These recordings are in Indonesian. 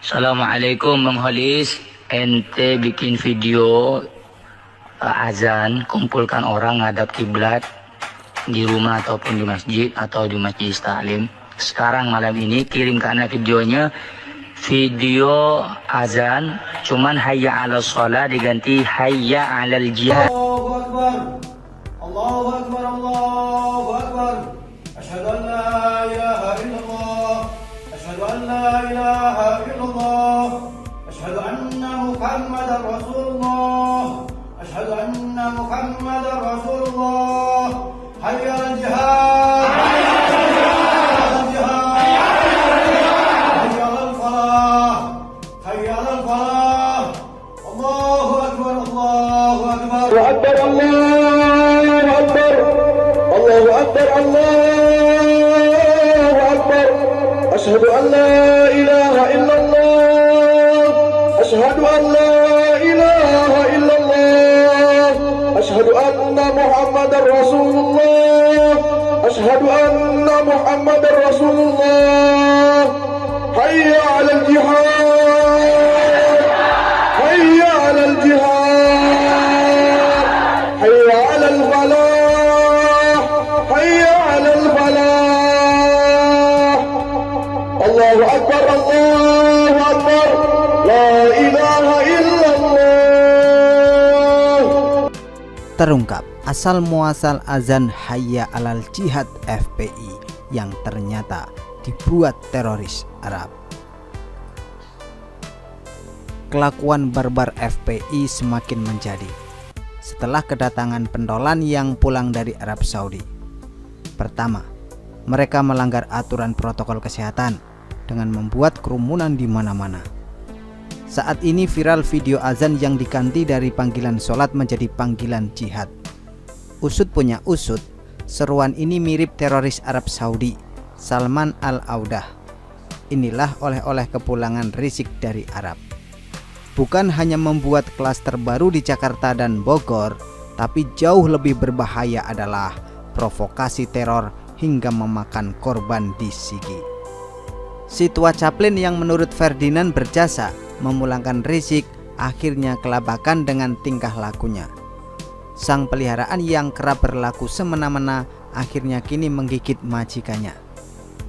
Assalamualaikum Bang Holis. Ente bikin video azan, kumpulkan orang ngadap kiblat di rumah ataupun di masjid atau di majlis taklim. Sekarang malam ini kirim ke anak videonya, video azan cuman hayya 'alal shalah diganti hayya 'alal jihad. Allahu Akbar. Allahu Akbar. Allahu Akbar. Asyhadu an la ilaha illallah. Asyhadu an la ilaha illallah. Asyhadu anna Muhammadar Rasulullah. Asyhadu anna Muhammadar Rasulullah. Hayya 'alal jihad. Hayya 'alal jihad. Hayya 'alal falah. Hayya 'alal falah. Allahu Akbar. Allahu Akbar. Allahu Akbar, Allahu Akbar, Allahu Akbar, Allahu Akbar. Asyhadu an la ilaha illallah. Asyhadu an la ilaha illallah. Asyhadu anna Muhammadar Rasulullah. Asyhadu anna Muhammadar Rasulullah. Hayya 'alal jihad. Hayya 'alal jihad. Hayya 'alal falah. Hayya 'alal falah. Allahu Akbar, Allahu Akbar. La ilaha illallah. Terungkap asal muasal azan Hayya 'alal Jihad FPI yang ternyata dibuat teroris Arab. Kelakuan barbar FPI semakin menjadi setelah kedatangan pentolan yang pulang dari Arab Saudi. Pertama, mereka melanggar aturan protokol kesehatan dengan membuat kerumunan di mana-mana. Saat ini viral video azan yang diganti dari panggilan sholat menjadi panggilan jihad. Usut punya usut, seruan ini mirip teroris Arab Saudi, Salman Al-Audah. Inilah oleh-oleh kepulangan Rizik dari Arab. Bukan hanya membuat klaster baru di Jakarta dan Bogor, tapi jauh lebih berbahaya adalah provokasi teror hingga memakan korban di Sigi. Situa Chaplin yang menurut Ferdinand berjasa memulangkan Rizik akhirnya kelabakan dengan tingkah lakunya. Sang peliharaan yang kerap berlaku semena-mena akhirnya kini menggigit majikannya.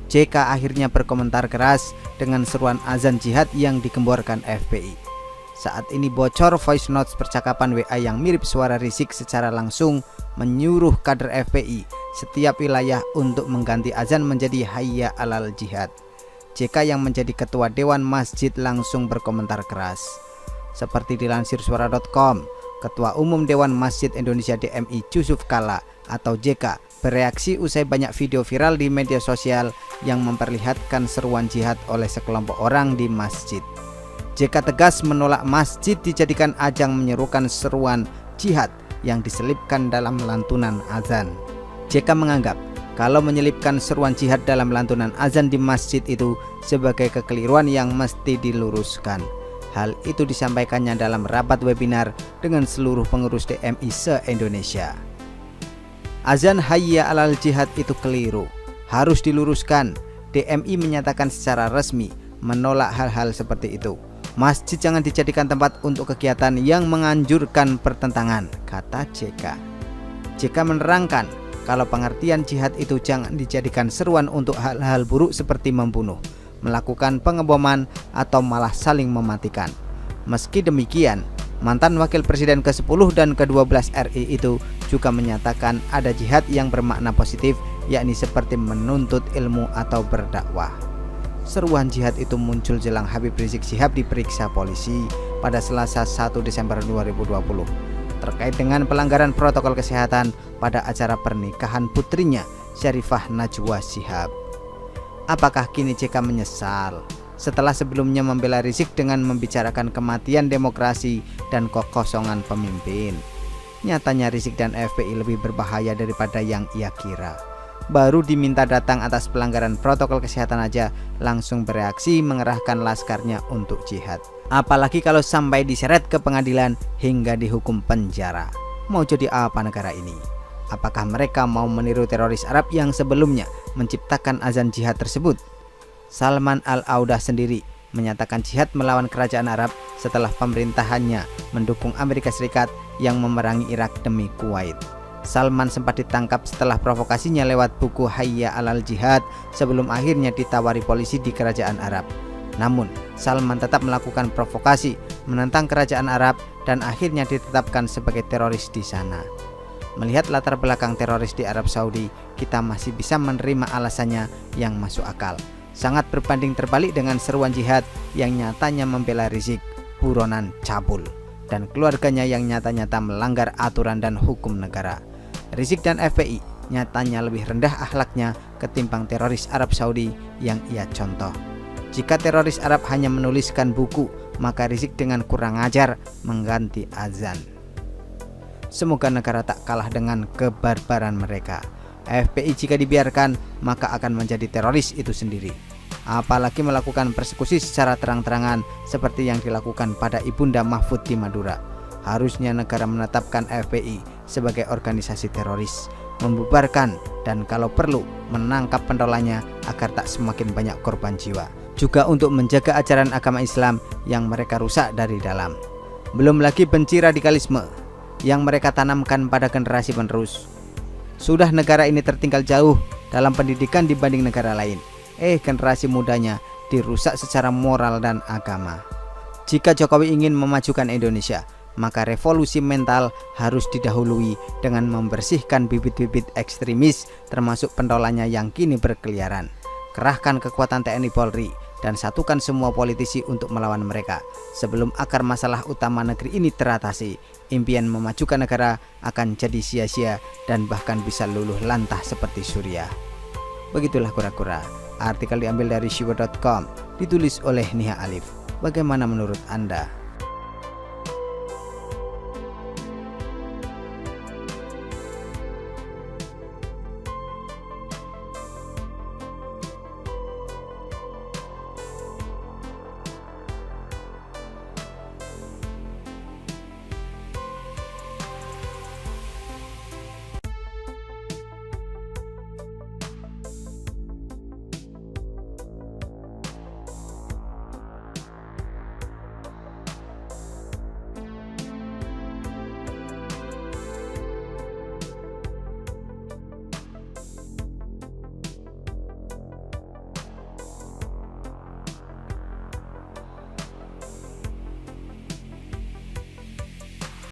JK akhirnya berkomentar keras dengan seruan azan jihad yang digemborkan FPI. Saat ini bocor voice notes percakapan WA yang mirip suara Rizik secara langsung menyuruh kader FPI setiap wilayah untuk mengganti azan menjadi Hayya 'alal Jihad. JK yang menjadi ketua Dewan Masjid langsung berkomentar keras. Seperti dilansir suara.com, Ketua Umum Dewan Masjid Indonesia DMI Yusuf Kala atau JK bereaksi usai banyak video viral di media sosial yang memperlihatkan seruan jihad oleh sekelompok orang di masjid. JK tegas menolak masjid dijadikan ajang menyerukan seruan jihad yang diselipkan dalam lantunan azan. JK menganggap kalau menyelipkan seruan jihad dalam lantunan azan di masjid itu sebagai kekeliruan yang mesti diluruskan. Hal itu disampaikannya dalam rapat webinar dengan seluruh pengurus DMI se-Indonesia. Azan Hayya 'alal Jihad itu keliru, harus diluruskan. DMI menyatakan secara resmi menolak hal-hal seperti itu. Masjid jangan dijadikan tempat untuk kegiatan yang menganjurkan pertentangan, kata JK. JK menerangkan kalau pengertian jihad itu jangan dijadikan seruan untuk hal-hal buruk seperti membunuh, melakukan pengeboman, atau malah saling mematikan. Meski demikian, mantan Wakil Presiden ke-10 dan ke-12 RI itu juga menyatakan ada jihad yang bermakna positif, yakni seperti menuntut ilmu atau berdakwah. Seruan jihad itu muncul jelang Habib Rizik Syihab diperiksa polisi pada Selasa 1 Desember 2020 terkait dengan pelanggaran protokol kesehatan pada acara pernikahan putrinya Syarifah Najwa Shihab. Apakah kini JK menyesal setelah sebelumnya membela Rizik dengan membicarakan kematian demokrasi dan kekosongan pemimpin? Nyatanya Rizik dan FPI lebih berbahaya daripada yang ia kira. baru diminta datang atas pelanggaran protokol kesehatan aja langsung bereaksi mengerahkan laskarnya untuk jihad. Apalagi kalau sampai diseret ke pengadilan hingga dihukum penjara. Mau jadi apa negara ini? Apakah mereka mau meniru teroris Arab yang sebelumnya menciptakan azan jihad tersebut? Salman Al-Audah sendiri menyatakan jihad melawan kerajaan Arab setelah pemerintahannya mendukung Amerika Serikat yang memerangi Irak demi Kuwait. Salman sempat ditangkap setelah provokasinya lewat buku Hayya 'alal Jihad sebelum akhirnya ditawari polisi di kerajaan Arab. Namun, Salman tetap melakukan provokasi, menentang kerajaan Arab dan akhirnya ditetapkan sebagai teroris di sana. Melihat latar belakang teroris di Arab Saudi, kita masih bisa menerima alasannya yang masuk akal. Sangat berbanding terbalik dengan seruan jihad yang nyatanya membela Rizik, buronan cabul, dan keluarganya yang nyata-nyata melanggar aturan dan hukum negara. Rizik dan FPI nyatanya lebih rendah akhlaknya ketimbang teroris Arab Saudi yang ia contoh. Jika teroris Arab hanya menuliskan buku, maka Rizik dengan kurang ajar mengganti azan. Semoga negara tak kalah dengan kebarbaran mereka. FPI jika dibiarkan maka akan menjadi teroris itu sendiri. Apalagi melakukan persekusi secara terang-terangan seperti yang dilakukan pada Ibunda Mahfud di Madura. Harusnya negara menetapkan FPI sebagai organisasi teroris, membubarkan dan kalau perlu menangkap pentolannya agar tak semakin banyak korban jiwa. Juga untuk menjaga ajaran agama Islam yang mereka rusak dari dalam. Belum lagi benci radikalisme yang mereka tanamkan pada generasi penerus. Sudah negara ini tertinggal jauh dalam pendidikan dibanding negara lain. Generasi mudanya dirusak secara moral dan agama. Jika Jokowi ingin memajukan Indonesia, maka revolusi mental harus didahului dengan membersihkan bibit-bibit ekstremis termasuk pentolannya yang kini berkeliaran. Kerahkan kekuatan TNI Polri dan satukan semua politisi untuk melawan mereka. Sebelum akar masalah utama negeri ini teratasi, impian memajukan negara akan jadi sia-sia dan bahkan bisa luluh lantah seperti Suriah. Begitulah kura-kura. Artikel diambil dari shiwa.com, ditulis oleh Nia Alif. Bagaimana menurut Anda?